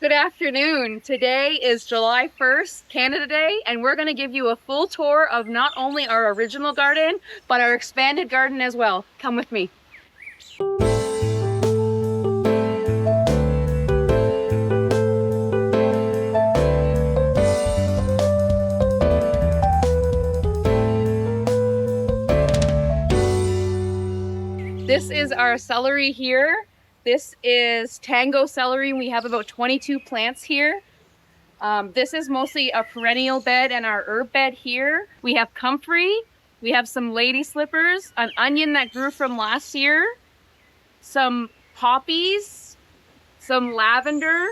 Good afternoon. Today is July 1st, Canada Day, and we're going to give you a full tour of not only our original garden, but our expanded garden as well. Come with me. This is our celery here. This is Tango celery. We have about 22 plants here. This is mostly a perennial bed and our herb bed here. We have comfrey. We have some lady slippers, an onion that grew from last year, some poppies, some lavender,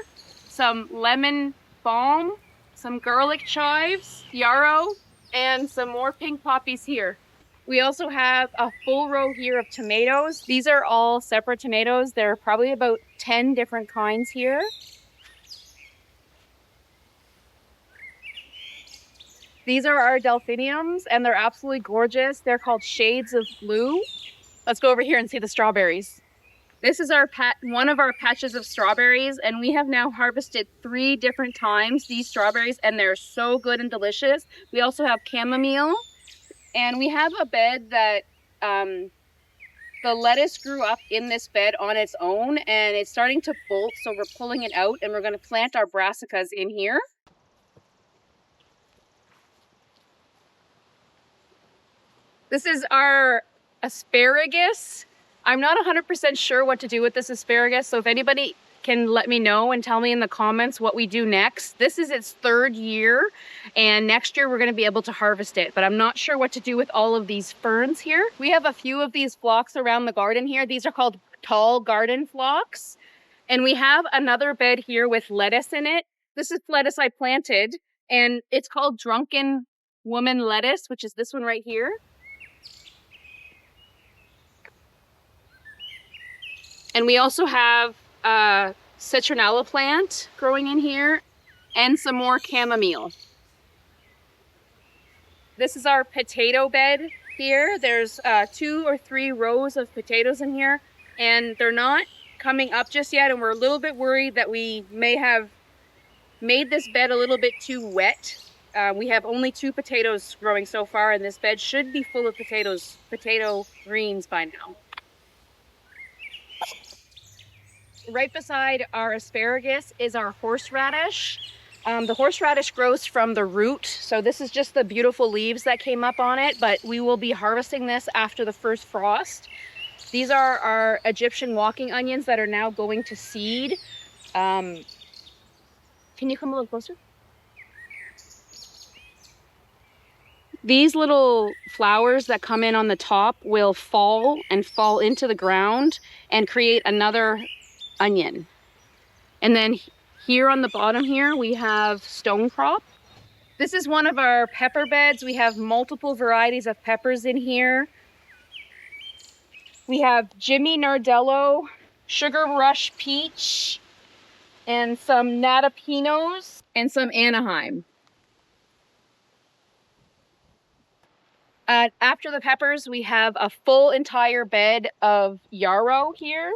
some lemon balm, some garlic chives, yarrow, and some more pink poppies here. We also have a full row here of tomatoes. These are all separate tomatoes. There are probably about 10 different kinds here. These are our delphiniums, and they're absolutely gorgeous. They're called shades of blue. Let's go over here and see the strawberries. This is one of our patches of strawberries, and we have now harvested 3 different times these strawberries, and they're so good and delicious. We also have chamomile, and we have a bed that the lettuce grew up in this bed on its own, and it's starting to bolt, so we're pulling it out, and we're going to plant our brassicas in here. This is our asparagus. I'm not 100% sure what to do with this asparagus, so if anybody can let me know and tell me in the comments what we do next. This is its 3rd year, and next year we're going to be able to harvest it, but I'm not sure what to do with all of these ferns here. We have a few of these phlox around the garden here. These are called tall garden phlox, and we have another bed here with lettuce in it. This is lettuce I planted, and it's called Drunken Woman lettuce, which is this one right here. And we also have a citronella plant growing in here and some more chamomile. This is our potato bed here. There's 2 or 3 rows of potatoes in here, and they're not coming up just yet, and we're a little bit worried that we may have made this bed a little bit too wet. We have only 2 potatoes growing so far, and this bed should be full of potato greens by now. Right beside our asparagus is our horseradish. The horseradish grows from the root, so this is just the beautiful leaves that came up on it, but we will be harvesting this after the first frost. These are our Egyptian walking onions that are now going to seed. Can you come a little closer? These little flowers that come in on the top will fall into the ground and create another onion. And then here on the bottom here we have stonecrop. This is one of our pepper beds. We have multiple varieties of peppers in here. We have Jimmy Nardello, Sugar Rush Peach, and some Natapinos, and some Anaheim. After the peppers, we have a full entire bed of yarrow here.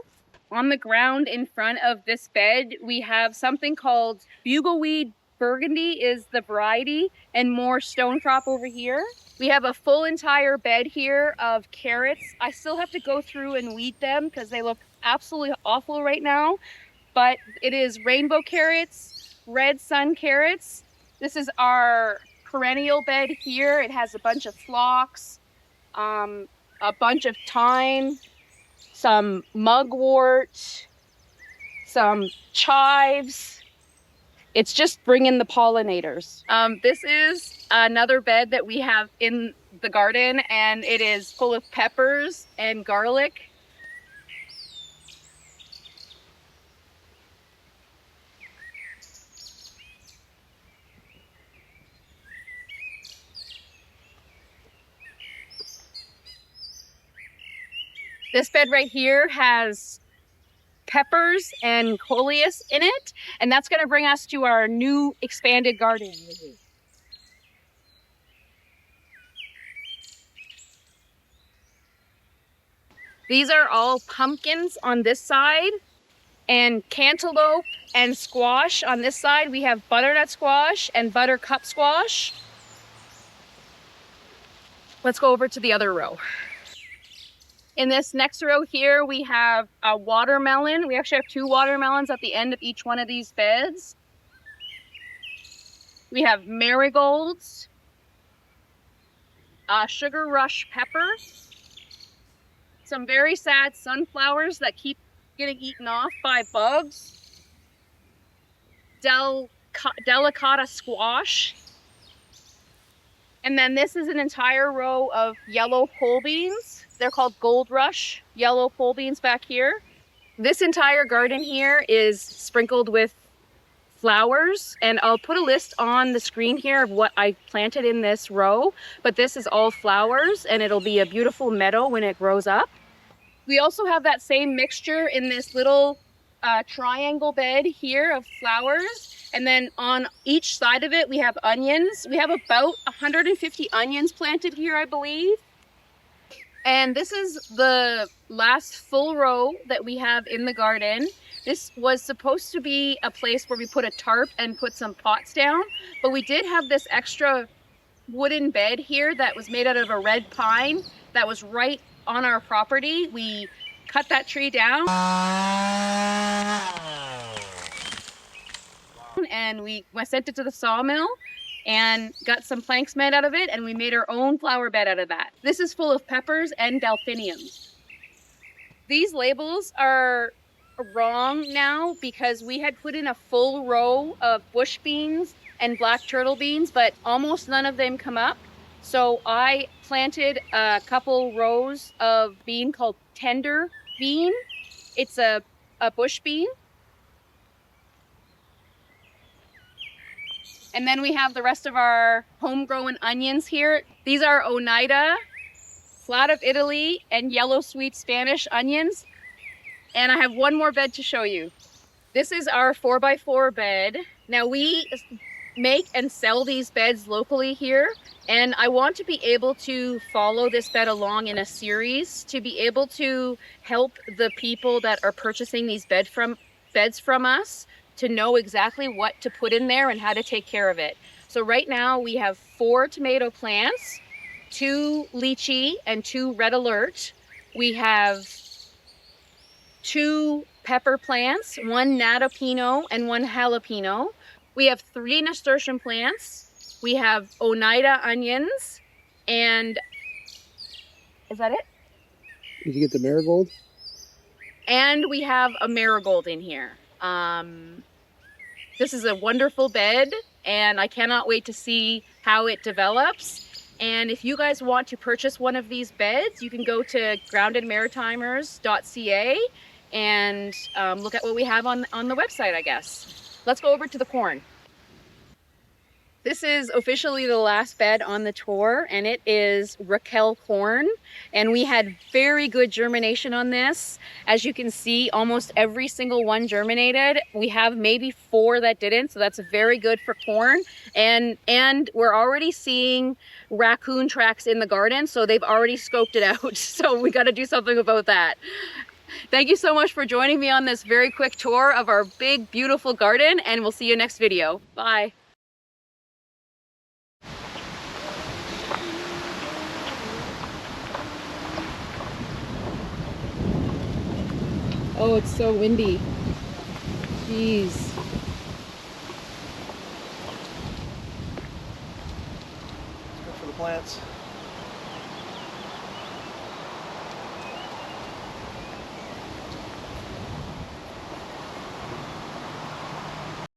On the ground in front of this bed, we have something called bugleweed burgundy is the variety, and more stonecrop over here. We have a full entire bed here of carrots. I still have to go through and weed them because they look absolutely awful right now, but it is rainbow carrots, red sun carrots. This is our perennial bed here. It has a bunch of phlox, a bunch of thyme, some mugwort, some chives. It's just bringing the pollinators. This is another bed that we have in the garden, and it is full of peppers and garlic. This bed right here has peppers and coleus in it, and that's going to bring us to our new expanded garden. These are all pumpkins on this side. and cantaloupe and squash. On this side, we have butternut squash and buttercup squash. Let's go over to the other row. In this next row here, we have a watermelon. We actually have 2 watermelons at the end of each one of these beds. We have marigolds, sugar rush pepper, some very sad sunflowers that keep getting eaten off by bugs, delicata squash, and then this is an entire row of yellow pole beans. They're called Gold Rush yellow pole beans back here. This entire garden here is sprinkled with flowers, and I'll put a list on the screen here of what I planted in this row, but this is all flowers and it'll be a beautiful meadow when it grows up. We also have that same mixture in this little triangle bed here of flowers, and then on each side of it we have onions. We have about 150 onions planted here, I believe. And this is the last full row that we have in the garden. This was supposed to be a place where we put a tarp and put some pots down, but we did have this extra wooden bed here that was made out of a red pine that was right on our property. We cut that tree down and we sent it to the sawmill and got some planks made out of it, and we made our own flower bed out of that. This is full of peppers and delphiniums. These labels are wrong now because we had put in a full row of bush beans and black turtle beans, but almost none of them come up. So I planted a couple rows of bean called tender bean. It's a bush bean. And then we have the rest of our homegrown onions here. These are Oneida, Flat of Italy, and yellow sweet Spanish onions. And I have one more bed to show you. This is our 4x4 bed. Now we make and sell these beds locally here, and I want to be able to follow this bed along in a series to be able to help the people that are purchasing these beds from us to know exactly what to put in there and how to take care of it. So right now we have 4 tomato plants, 2 lychee and 2 red alert. We have 2 pepper plants, 1 natto pinot and 1 jalapeno. We have 3 nasturtium plants. We have Oneida onions, and is that it? Did you get the marigold? And we have a marigold in here. This is a wonderful bed, and I cannot wait to see how it develops. And if you guys want to purchase one of these beds, you can go to groundedmaritimers.ca and look at what we have on the website, I guess. Let's go over to the corn. This is officially the last bed on the tour, and it is Raquel corn. And we had very good germination on this. As you can see, almost every single one germinated. We have maybe 4 that didn't, so that's very good for corn. And we're already seeing raccoon tracks in the garden, so they've already scoped it out. So we got to do something about that. Thank you so much for joining me on this very quick tour of our big, beautiful garden, and we'll see you next video. Bye. Oh, it's so windy. Jeez. Good for the plants.